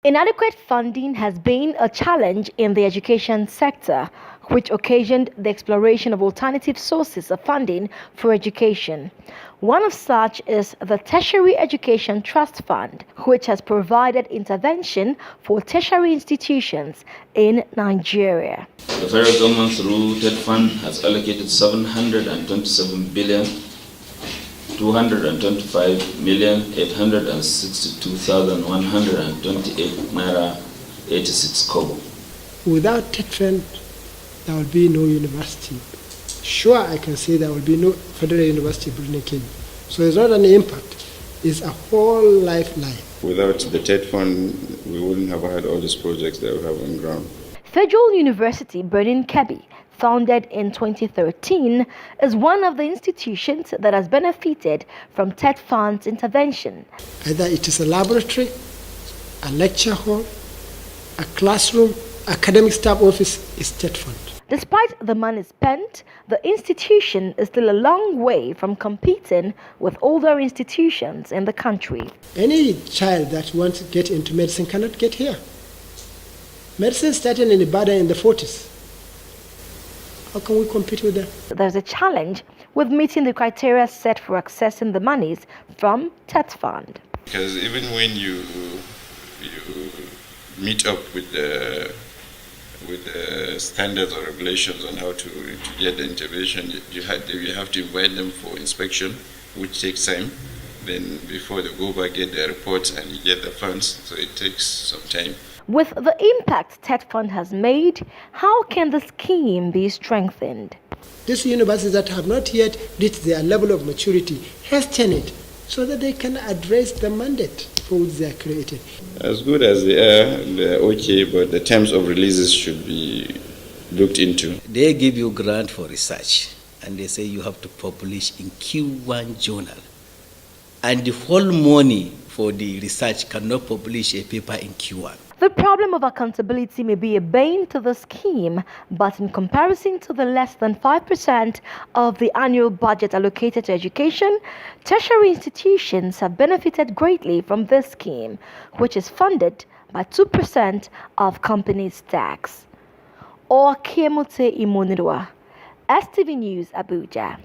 Inadequate funding has been a challenge in the education sector, which occasioned the exploration of alternative sources of funding for education. One of such is the Tertiary Education Trust Fund, which has provided intervention for tertiary institutions in Nigeria. The federal government through Tetfund has allocated 727 billion 225,862,128 naira 86 kobo. Without Tetfund, there will be no university. Sure, I can say there will be no federal university in Kebbi. So it's not an impact, it's a whole lifeline. Without the Tetfund, we wouldn't have had all these projects that we have on ground. Federal University Birkin, Kebbi, founded in 2013, is one of the institutions that has benefited from Tetfund's intervention. Either it is a laboratory, a lecture hall, a classroom, academic staff office is Tetfund. Despite the money spent, the institution is still a long way from competing with older institutions in the country. Any child that wants to get into medicine cannot get here. Medicine started in Ibadan in the 40s. How can we compete with them? There's a challenge with meeting the criteria set for accessing the monies from Tetfund. Because even when you meet up with the standards or regulations on how to get the intervention, you have to invite them for inspection, which takes time. Then before they go back, get their reports and you get the funds, so it takes some time. With the impact Tetfund has made, how can the scheme be strengthened? These universities that have not yet reached their level of maturity, hasten it so that they can address the mandate for which they are created. As good as they are, they're okay, but the terms of releases should be looked into. They give you grant for research, and they say you have to publish in Q1 journal. And the whole money for the research cannot publish a paper in Q1. The problem of accountability may be a bane to the scheme, but in comparison to the less than 5% of the annual budget allocated to education, tertiary institutions have benefited greatly from this scheme, which is funded by 2% of companies' tax. Or Kemote Imonirwa, STV News, Abuja.